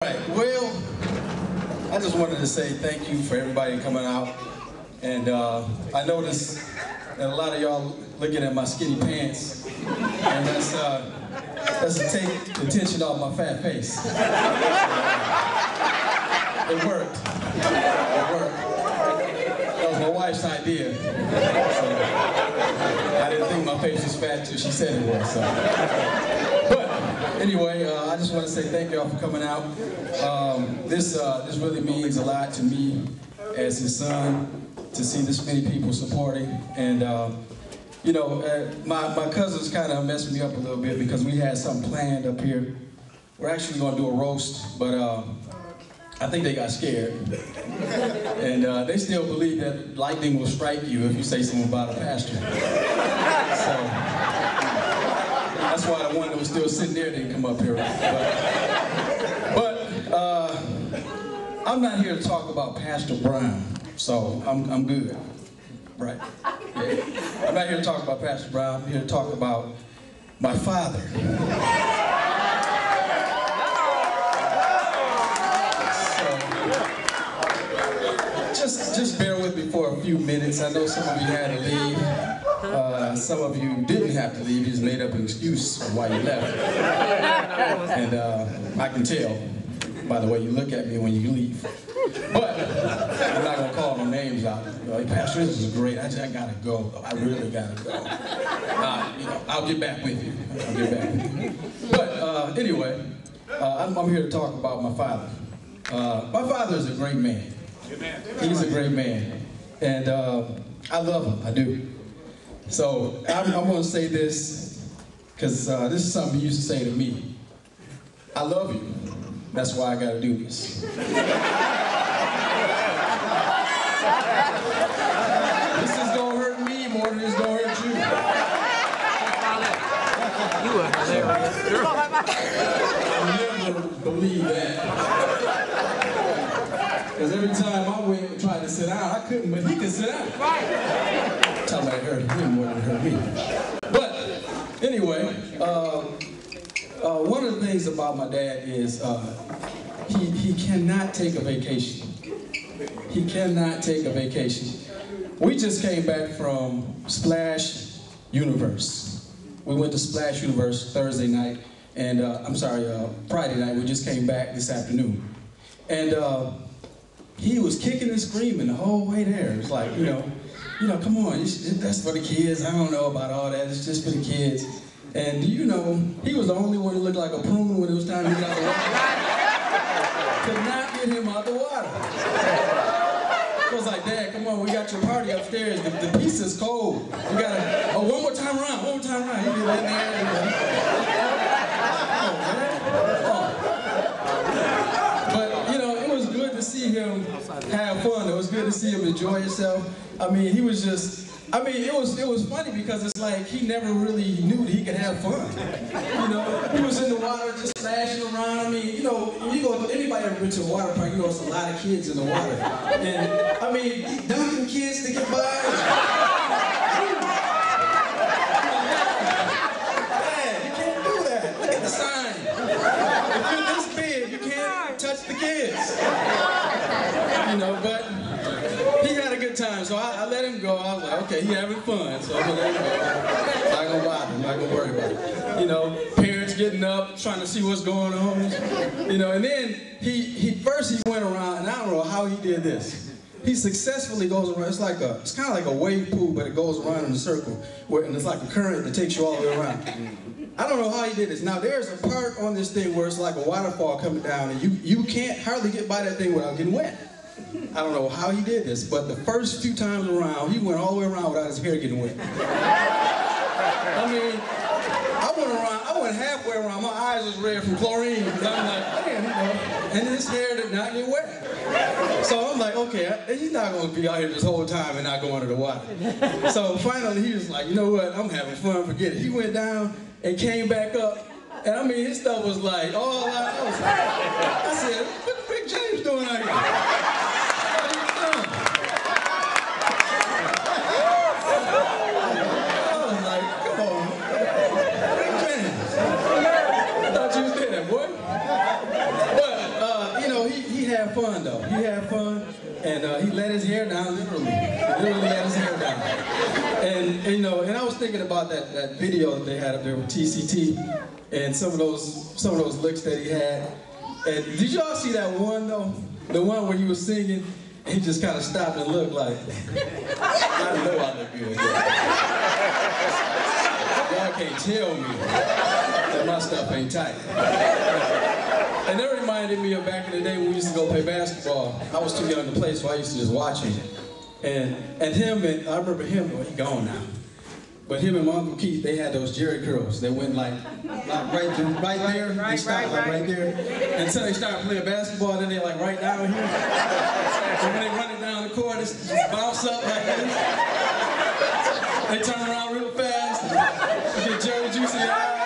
Right, well, I just wanted to say thank you for everybody coming out. And I noticed that a lot of y'all looking at my skinny pants, and that's to take the tension off my fat face. It worked. It worked. That was my wife's idea. So, I didn't think my face was fat till she said it was. So. But anyway, I just want to say thank y'all for coming out. This really means a lot to me as his son, to see this many people supporting. And you know, my cousins kind of messed me up a little bit because we had something planned up here. We're actually going to do a roast, but I think they got scared. And they still believe that lightning will strike you if you say something about a pastor. So that's why the one that was still sitting there didn't come up here. But I'm not here to talk about Pastor Brown, so I'm good. Right. Yeah. I'm not here to talk about Pastor Brown. I'm here to talk about my father. So, just bear with me for a few minutes. I know some of you had to leave. Some of you didn't have to leave. You just made up an excuse why you left. And I can tell by the way you look at me when you leave. But I'm not going to call no names out. Like, Pastor, this is great. I gotta go. I really gotta go. You know, I'll get back with you. I'll get back with you. But anyway, I'm here to talk about my father. My father is a great man. He's a great man. And I love him. I do. So I'm going to say this because this is something he used to say to me. I love you. That's why I got to do this. This is going to hurt me more than it's going to hurt you. You are hilarious. I'll never believe that. Because every time I went and tried to sit down, I couldn't, but he could sit down. Right. Tell me it hurt him more than it hurt me. But anyway, one of the things about my dad is he cannot take a vacation. He cannot take a vacation. We just came back from Splash Universe. We went to Splash Universe Thursday night, and Friday night. We just came back this afternoon. And he was kicking and screaming the whole way there. It was like, you know, come on, that's for the kids. I don't know about all that. It's just for the kids. And you know, he was the only one who looked like a prune when it was time to get out the water. Could not get him out the water. I was like, Dad, come on, we got your party upstairs. The pizza's cold. We gotta, one more time around, one more time around. He'd be like, But, you know, it was good to see him have fun. It was good to see him enjoy himself. I mean, he was just, it was funny because it's like he never really knew that he could have fun. You know, he was in the water just splashing around. I mean, you know, when you go, anybody ever been to a water park, you know, there's a lot of kids in the water. And, I mean, dunking kids to get by. Dad, you can't do that. Look at the sign. If you're this big, you can't touch the kids. You know, but he had a good time, so I let him go. I was like, okay, he having fun, so I'm gonna let him go. Not gonna bother him, not gonna worry about it. You know, parents getting up, trying to see what's going on. You know, and then he first went around, and I don't know how he did this. He successfully goes around. It's kind of like a wave pool, but it goes around in a circle, and it's like a current that takes you all the way around. I don't know how he did this. Now there's a part on this thing where it's like a waterfall coming down, and you can't hardly get by that thing without getting wet. I don't know how he did this, but the first few times around, he went all the way around without his hair getting wet. I mean, I went halfway around, my eyes was red from chlorine, because I'm like, man, you know, and his hair did not get wet. So I'm like, okay, he's not going to be out here this whole time and not go under the water. So finally, he was like, you know what, I'm having fun, forget it. He went down and came back up, and I mean, his stuff was like, all out. I said, what Big James doing out here? I thought you was there, boy. But had fun though. He had fun, and he let his hair down literally. He literally let his hair down. And you know, and I was thinking about that video that they had up there with TCT, and some of those looks that he had. And did y'all see that one though? The one where he was singing, and he just kind of stopped and looked like, I know I look good. Y'all can't tell me that my stuff ain't tight. And that reminded me of back in the day when we used to go play basketball. I was too young to play, so I used to just watch him. And him, and I remember him, well, he gone now. But him and my Uncle Keith, they had those Jerry curls. They went like right there. They stopped like right there. Until they started playing basketball, then they like right down here. And when they run it down the court, it's just bounce up like this. They turn around real fast. And get Jerry juice in your eye.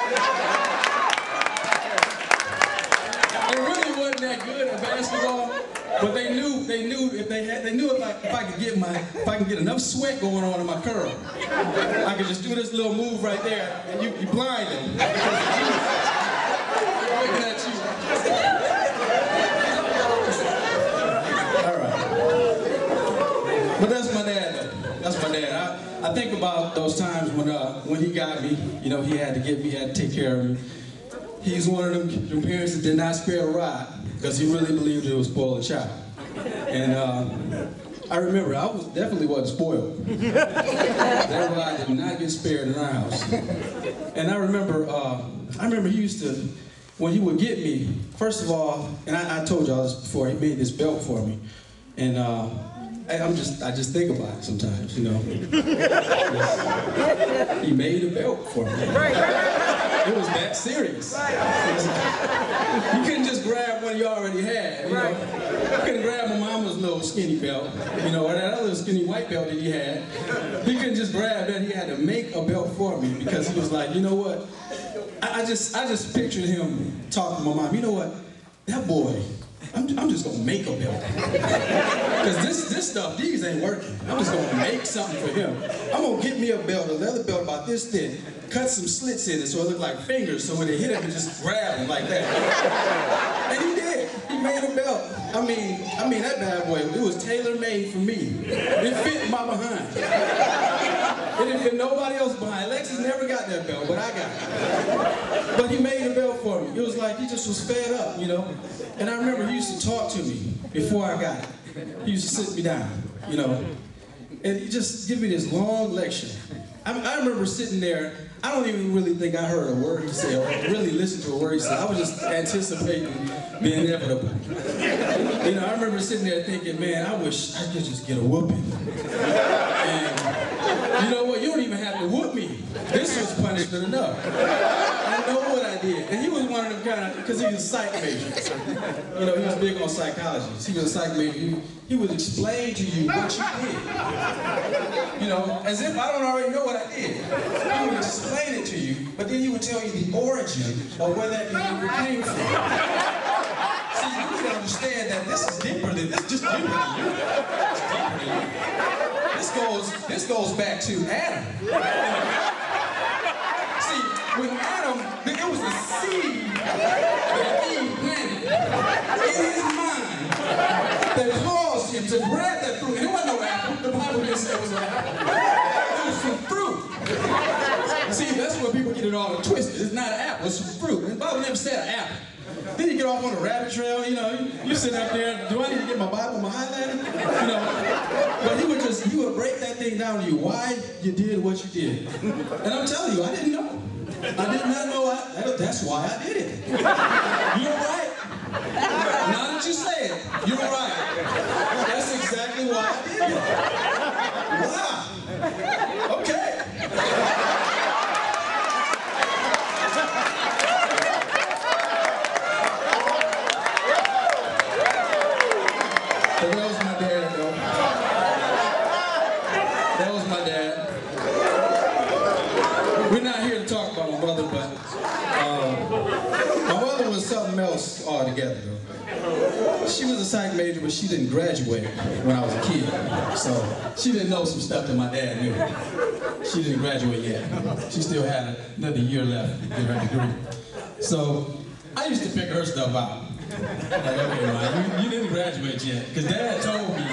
It really wasn't that good at basketball, but they knew if I could get enough sweat going on in my curl, I could just do this little move right there, and you blind them. Looking at you. All right. But that's my dad, though. That's my dad. I think about those times when he got me. You know, he had to get me, he had to take care of me. He's one of them parents that did not spare a rod because he really believed he was spoiled a child. And I remember I definitely wasn't spoiled. That rod did not get spared in our house. And I remember he used to, when he would get me, first of all, and I told y'all this before, he made this belt for me. And I just think about it sometimes, you know. He made a belt for me. It was that serious. You couldn't just grab one you already had, you know. You couldn't grab my mama's little skinny belt, you know, or that other skinny white belt that he had. He couldn't just grab that. He had to make a belt for me because he was like, you know what? I just pictured him talking to my mom. You know what? That boy, I'm just gonna make a belt. Because this stuff, these ain't working. I'm just gonna make something for him. I'm gonna get me a belt, a leather belt about this thin, cut some slits in it so it looked like fingers, so when they hit him, it just grab him like that. And he did. He made a belt. I mean that bad boy, it was tailor-made for me. It fit my behind. It didn't fit nobody else behind. Lexus never got that belt, but I got it. But he made a belt for me. It was like he just was fed up, you know. And I remember he used to talk to me before I got it. He used to sit me down, you know. And he just give me this long lecture. I remember sitting there, I don't even really think I heard a word he said, or really listened to a word he said. I was just anticipating the inevitable. You know, I remember sitting there thinking, man, I wish I could just get a whooping. And you know what, you don't even have to whoop me. This was punishment enough. I know what I did. And he was one of them kind of, because he was a psych major. You know, he was big on psychology. He was a psych major. He would explain to you what you did. You know, as if I don't already know what I did. He would explain it to you, but then he would tell you the origin of where that behavior came from. See, you need to understand that this is deeper than this, just deeper than you. It's deeper than you. This goes back to Adam. See, with Adam, it was a seed that Eve planted in his mind that caused him to grab that fruit. And it wasn't no apple. The Bible didn't say it was an apple. It was some fruit. See, that's where people get it all twisted. It's not an apple, it's some fruit. And the Bible never said an apple. Then you get off on a rabbit trail, you know, you sit up there, do I need to get my Bible, my highlighter? You know, but he would break that thing down to you, why you did what you did. And I'm telling you, I didn't know. I did not know, that's why I did it. You're right. Now that you say it, you're right. That's exactly why I did it. Wow. Okay. That was my dad, though. That was my dad. We're not here to talk about my mother, but my mother was something else altogether, though. She was a psych major, but she didn't graduate when I was a kid. So she didn't know some stuff that my dad knew. She didn't graduate yet. She still had another year left to get her degree. So I used to pick her stuff out. Like, okay, man, you didn't graduate. graduate yet, because Dad told me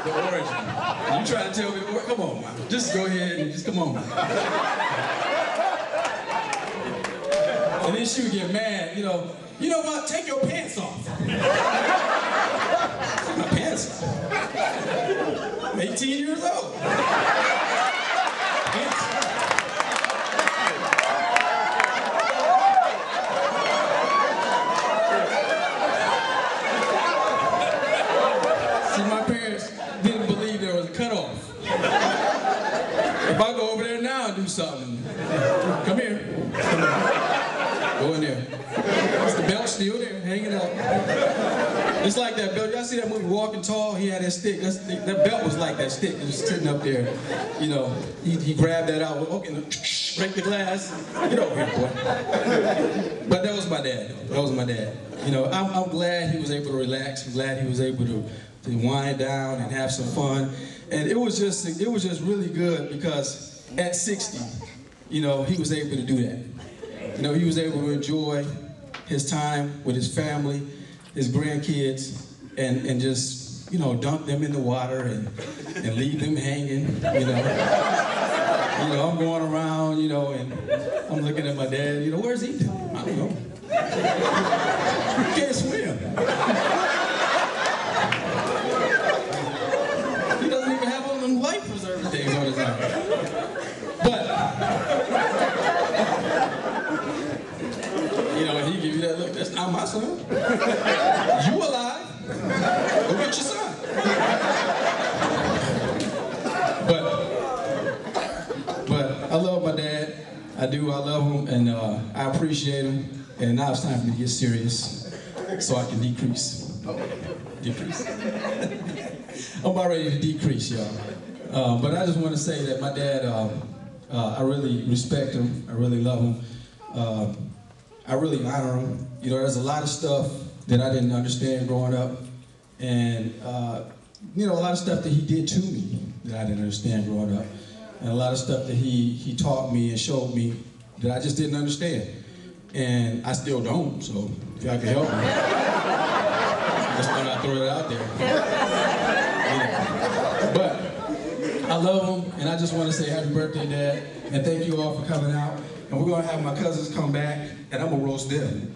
the origin. And you trying to tell me the origin? Come on, man. Just go ahead and just come on. And then she would get mad, you know what? Take your pants off. Take my pants off. I'm 18 years old. Pants. See, my parents didn't believe there was a cutoff. If I go over there now and do something, come here. Go in there. Is the belt still there, hanging up? It's like that belt. Y'all see that movie Walking Tall? He had that stick. That belt was like that stick. It was sitting up there. You know, he grabbed that out. Okay, break the glass. Get over here, boy. But that was my dad. That was my dad. You know, I'm glad he was able to relax. I'm glad he was able to wind down and have some fun. And it was just really good because at 60, you know, he was able to do that. You know, he was able to enjoy his time with his family, his grandkids, and just, you know, dunk them in the water and leave them hanging, you know. You know, I'm going around, you know, and I'm looking at my dad, you know, where's he doing? I don't know. He can't swim. He doesn't even have one of them life preserver things on his arm. But, you know, he give you that look, that's not my son. You alive. Go get your son. But I love my dad. I do, I love him, and I appreciate him. And now it's time for me to get serious so I can decrease. Decrease. I'm about ready to decrease, y'all. But I just want to say that my dad, I really respect him. I really love him. I really honor him. You know, there's a lot of stuff that I didn't understand growing up. And, you know, a lot of stuff that he did to me that I didn't understand growing up. And a lot of stuff that he taught me and showed me that I just didn't understand. And I still don't, so if y'all can help me, just thought I'd throw it out there. Yeah. But I love him, and I just want to say happy birthday, Dad, and thank you all for coming out. And we're going to have my cousins come back, and I'm going to roast them.